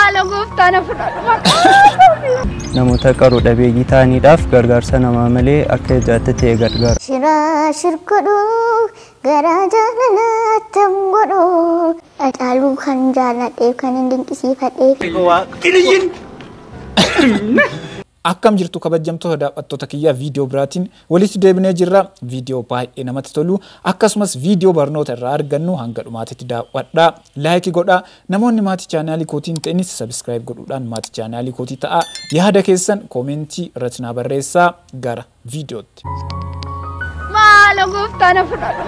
Maalo gooftaan fudhadhu. Namoota qaroo dhabeeyyii ta'aniidhaaf gargaarsa namaa malee akka ijaatti ta'e gargaara. Shiraa shirkudhu garaa jaalalaatti godhu dhaaluu kan jaaladheef kan hin dinqisiifadheef. Akkam jirtu kabajamtoota daawwattoota kiyyaa viidiyoo biraatiin walitti deebinee jirra. Viidiyoo baay'ee namatti tolu akkasumas viidiyoo barnoota irraa argannu hanga dhumaatitti daawwadhaa. Laayikii godhaa. Namoonni maatii chaanaalii kootiin ta'anis sabiskiraayib godhuudhaan maatii chaanaalii kootii ta'a. Yaada keessan koomentii irratti naa barreessaa. Gara viidiyootti. Maalo gooftaan fudhadhu.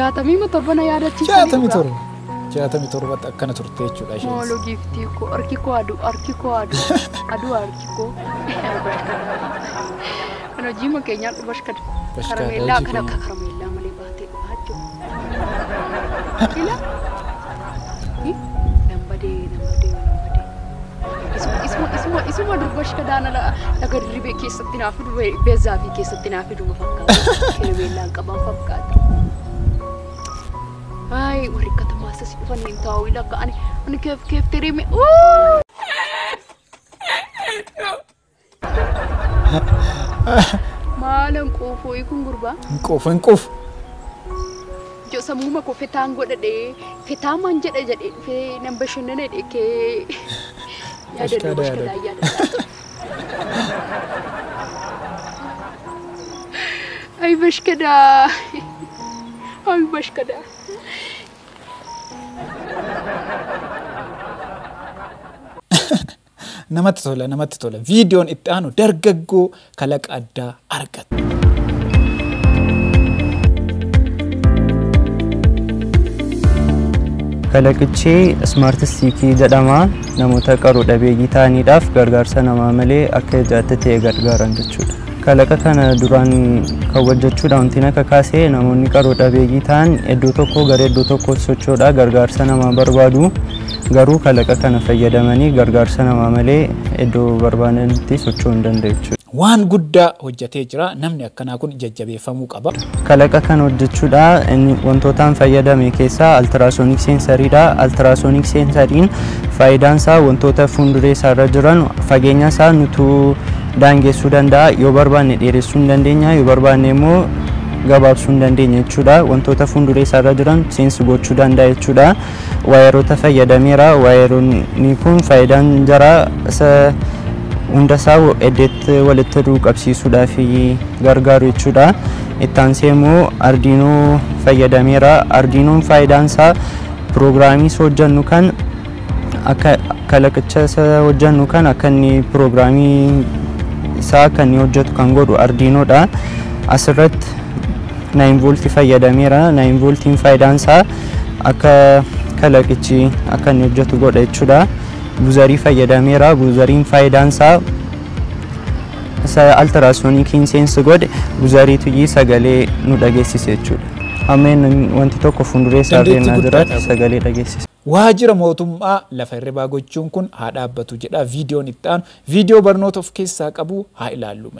Jaatamii motorbana yaadachiisa. Jaatamii torbatti akkana turte jechuudha isheen. Maalo giftii koo harki koo aduu harki koo. Kana jiima keenyaan bashkada. Karameellaa kana akka karameellaa malee baatee baachuu. Ila. Nambadee. Isuma durbashkadaan laga dirribee keessatti naafi beezaa fi keessatti naafi dhuma fakkaata. Karameellaan qaban fakkaata. Ay, warri katamaa asas dhufanii taa'u ilaka ani keef tirimi. Maalan qoofoo ikun gurbaa. Qoofoo. Jo sammuma koo fetaan godhadhee fetaaman jedhe dhufee nan bashannanadhe kee yaadadhu bashkadaa yaadadha. Ay bashkadaa. Namatti tola. Viidiyoon itti aanu dargaggoo kalaqa addaa argata. Kalaqichi Smart Stick jedhama. Namoota qaroo dhabeeyyii ta'aniidhaaf gargaarsa namaa malee akka ijaatti ta'e gargaaran jechuudha. Kalaqa kana duraan kan hojjechuudhaan wanti akka kaasee namoonni qaroo dhabeeyyii ta'an iddoo tokkoo gara iddoo tokkootti socho'uudhaan gargaarsa namaa barbaadu. Garuu kalaqa kana fayyadamanii gargaarsa namaa malee iddoo barbaadanitti socho'uu hin danda'u jechuudha. Waan guddaa hojjetee jira. Namni akkanaa kun jajjabeeffamuu qaba. Kalaqa kana hojjechuudhaan wantootaan fayyadame keessaa altiraasooniik seensariidha. Altiraasooniik seensariin faayidaan isaa wantoota fuulduree isaarra jiran fageenya isaa nutuu daangessuu danda'a. Yoo barbaanne dheeressuu hin dandeenya, yoo barbaanne immoo gabaabsuu hin dandeenya jechuudha. Wantoota fuulduree isaarra jiran seensi gochuu danda'a jechuudha. Waayeroota fayyadameera. Waayeroonni kun faayidaan jara hunda isaa eddeetti walitti qabsiisuudhaaf gargaaru jechuudha. Itti aansee immoo ardiinoo fayyadameera. Ardiinoon faayidaan isaa piroogiraamii hojjennu kan akka kalaqicha hojjennu kan akka inni piroogiraamii isaa akka inni hojjetu kan godhu ardiinoodha. Asirratti 9 voltii fayyadameera. 9 voltiin faayidaan isaa akka kalaqichi akka inni hojjetu godha jechuudha. Buuzarii fayyadameera. Buuzariin faayidaan isaa altiraasoonikiin seensi godhe buuzariitu sagalee nu dhageessise jechuudha. Ammeen wanti tokko fuulduree isaa deemaa jira sagalee dhageessise. Waajjira mootummaa lafa hirribaa gochuun kun haa dhaabbatu jedha. Viidiyoon itti aanu viidiyoo barnoota of keessaa qabu haa ilaallu.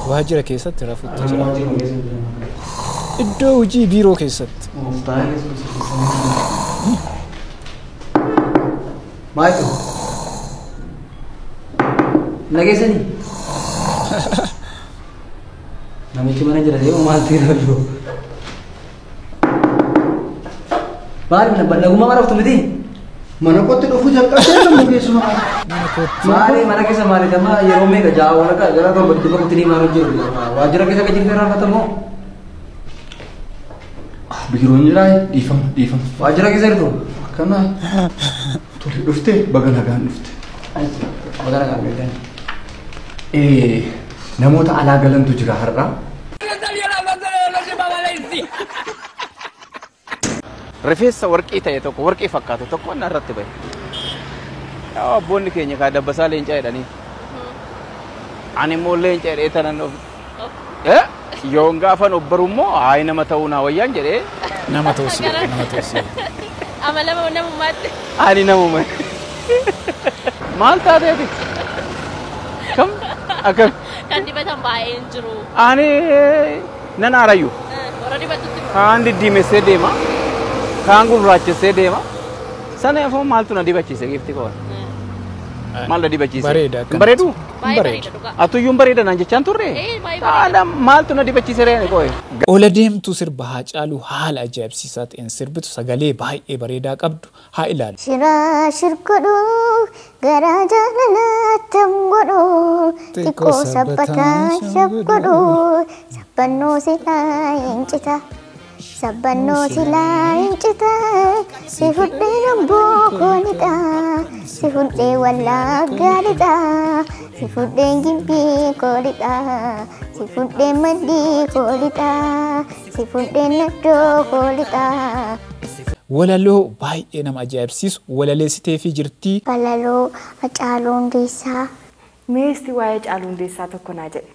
Waajjira keessatti rafuutti jira. Iddoo hojii biiroo keessatti. Maatii. Nageessanii. Namichi mana jira deemu maaltu irra jiru. Maali naguma mara uftu miti. Mana kootti dhufu jalqabee nama keessuma. Mana keessa maali dama yeroo meeqa ja'a wala gara torba dibba kutti ni maal jiru. Waajjira keessa ka jirte raafatamoo. Biiroon jira dhiifama. Waajjira keessa jirtu. Akkana tole dhufte baga nagaan dhufte. Baga nagaan dhufte. Namoota alaa galantu jira har'a. Rifeensa warqii ta'e tokko warqii fakkaatu tokko waan irratti bahe. Abboonni keenya kaa dabbasaa leencaa jedhanii. Ani immoo leencaa jedhee tanan of. Yoon gaafan obbaru immoo hayi nama ta'uu naa wayyaan jedhee. Nama ta'uusi. Amala namummaatti. Ani namummaa. Maal taateeti? Kam Akkam. Kan dibatan baay'een jiru. Ani nan aarayyuu. Warra dibatutti Kaan diddiimessee deema. Kaan gurraachessee deema. Sana afoo maaltu na dibachiise gifti koo. Maal na dibachiise? Bareeda. Bareedu? baay'ee bareeda dhugaa. Atuyyuun bareeda naan jechaan turre? Baay'ee bareeda. Maaltu na dibachiise reeni koo? Ola deemtuu sirba Haacaaluu haala ajaa'ibsiisaa ta'een sirbitu sagalee baay'ee bareedaa qabdu haa ilaalu. Shiraa shirkodhu garaa jaalalaattan godhu xiqqoo sabbataa shabgodhu sabbannoo silaa hincita sabbannoo silaa hincita si fudhee namboo koolidha si fudhee wallaggaadhidha si fudhee gimbii koolidha si fudhee maddii koolidha si fudhee naddoo koolidha. Walaloo baay'ee nama ajaa'ibsiisu walaleessitee fi jirtii. Walaloo Hacaaluu Hundeessaa. Meesti waa'ee Hacaaluu Hundeessaa tokko naa jedhe.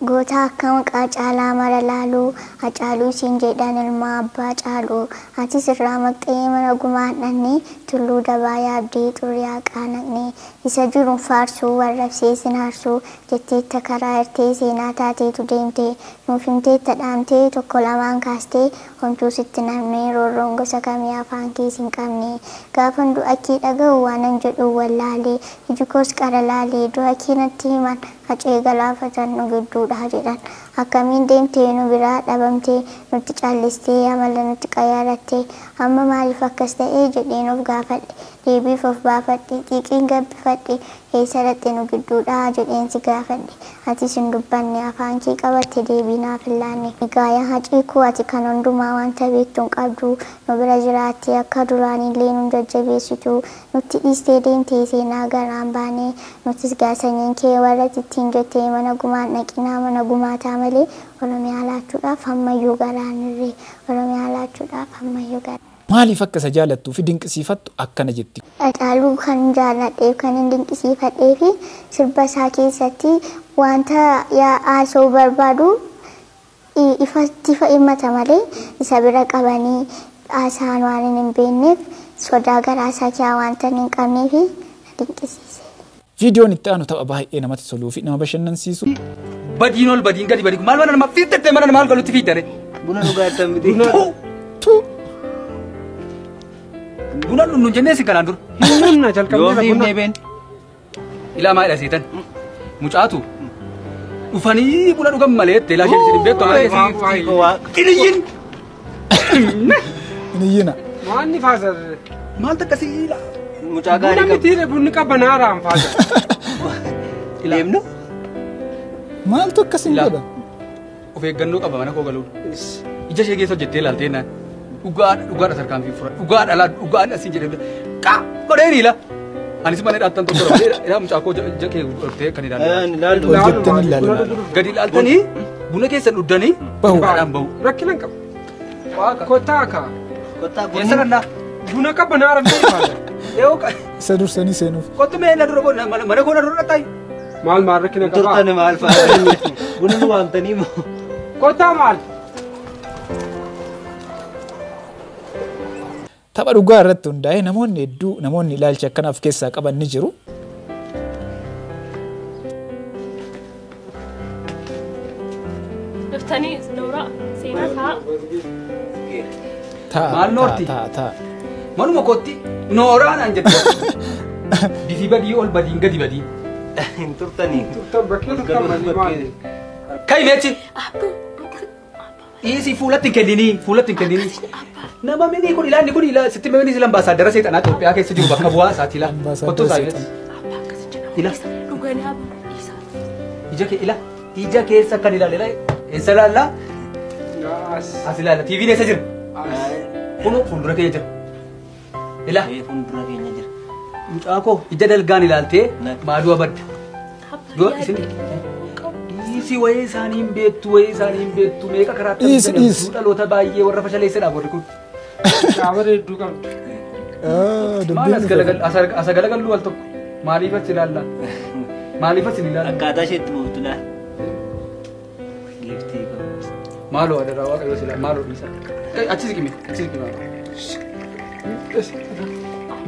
Goota akka maqaa caalaa mara laaluu Hacaaluu isiin jedhan ilmaa abbaa caaluu ati sirraa maqxee mana gumaan dhanne tulluu dabaa yaabdee xuriyaa qaanaqne isa jiruun faarsuu warrabsee sinaarsuu jetteetta karaa hirtee seenaa taateetu deemte nuuf himteetta dhaamtee tokko lamaan kaastee homtuu sitti namne roorroon gosa kamii afaan kees hin qabne gaafan du'akii dhaga'u waanan jedhu wallaalee iji koos qara laalee du'akii natti himan hacee galaafatan nu gidduudha jedhan akkamiin deemtee nu biraa dhabamtee nutti callistee amala nutti qayyaarattee amma maaliif akkas ta'ee jedheen of gaafadhe deebiif of baafadhe xiiqiin gabbifadhe eessa dhaqxe nu gidduudha jedheen si gaafadhe ati sin dubbanne afaan kee qabatte deebii naaf hin laanne egaa hacii koo ati kan hundumaa wanta beektu hin qabdu nu bira jiraattee akka duraanillee nu jajjabeessitu nutti dhiistee deemtee seenaa garaan baane nutis gaasanyiin kee warra ittiin jettee mana gumaan dhaqinaa mana gumaataa malee Oromiyaa laachuudhaaf ammayyuu garaan irree Oromiyaa laachuudhaaf ammayyuu garaan. Maaliif akka isa jaalattuu fi dinqisiifattu akkana jetti. Hacaaluu kan jaaladheef kan hin dinqisiifadhee fi sirba isaa keessatti wanta haasa'uu barbaadu ifatti himmata malee isa bira qabanii haasa'an waan hin beekneef sodaa garaa isaa keessaa wanta hin qabneef dinqisiise. Viidiyoon itti aanu tapha baay'ee namatti toluu fi nama bashannansiisu. Badiin ol badiin gadi badi maal mana nama fiittee mana maal galutti fiittare. Buna dhugaa miti. Buna nu jennee si kanaan dur. Humna jalqabnee Yoo deebeen ilaa maa hidhasiitan mucaatu dhufanii buna dhugan malee teelaa ishee isin beektu malee qiniyyin. Qiniyyina. Maanni faasar. Maal takkasii ila Mucaa gaarii qabu. Bunni bunni qabbanaaraan faasar. Ileemna. Maaltu akkasiin godha? Of eeggannoo qaba mana koo galuun. Ija ishee keessa hojjettee ilaaltee naan. Dhugaadha sarkaan fi fura. Dhugaadha asiin jedhee qaa godheen ila. Anis mana dhaattan tokko dha. Ilaa mucaa koo ija kee godhattee kan ilaalu. Hojjettanii ilaalu. Gadi ilaaltanii buna keessa dhuddanii bahuudhaan bahu. Rakkina hin qabu. Kottaa kaa. Keessa kannaa. Buna qabbanaaraan faasar. Isa dursanii seenuuf. Kottu mee na dura mana koo na dura dhattaayi. Maal rakkina qabaa? Turtani maal fa'a? Buna nu waamtanii moo? Kottaa maal? Tapha dhugaa irratti hundaa'ee namoonni hedduu namoonni ilaalcha akkanaaf keessaa qaban ni jiru. Dhuftanii nooraa seenaa ta'a. Maal noorti? Manuma kootti nooraa naan jette. Difii badii ol badiin gadi badii. Hin turtanii. Turtan bakkee turtan maali? Kai meechi. Isi fuulatti hin kenninii fuulatti hin kenninii. Nama mini kun ilaanni kun ila sitti mini sila ambaasaadara seexanaa Itoophiyaa keessa jiru bakka bu'aa isaati ila. Kottuu isaa ila. Dhuganii abba isa. Ija keessa kan ilaala eessa ilaalla? As ilaala. TV eessa jira? Kun fuuldura keenya jira. Ila. Fuuldura keenya jira. Mucaa koo ija dalgaan ilaaltee maaluu abadda? Dua isin. Isi wayii isaanii hin beektu meeqa karaa taphatan dhaloota baay'ee warra fashaleessedha warri kun. Shaabara hedduu qabdu. Maal as galagallu wal tokko maaliif as ilaalla? Maaliif as ilaalla? Akkaataa isheetti buuftu laal. Maaloo adaraa waaqayyoo sila maaloo dhiisa. Achi siqime.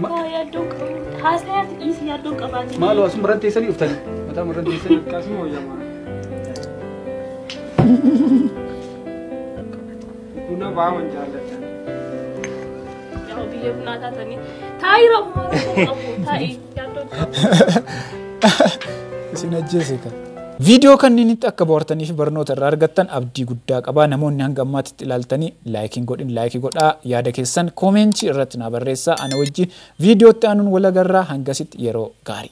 Yaaddoon qabu. Haasayaatti dhiisi yaaddoon qabaatee. Maaloo asuma irratti teessanii dhuftanii. Mataa irratti teessanii. Akkasuma hojjamaa. Buna baawwan jaallatan. Yoo biyya bunaa taatanii taa'ii roobuma qabu taa'ii yaaddoon qabu. Isin ajjeese kan. Viidiyoo kanneenitti akka bohaartanii fi barnoota irraa argattan abdii guddaa qabaa. Namoonni hanga ammaatitti ilaaltanii laayikii godhaa yaada keessan koomentii irratti naa barreessaa. Ana wajjin viidiyootti aanuun wal agarraa hangasittii yeroo gaarii.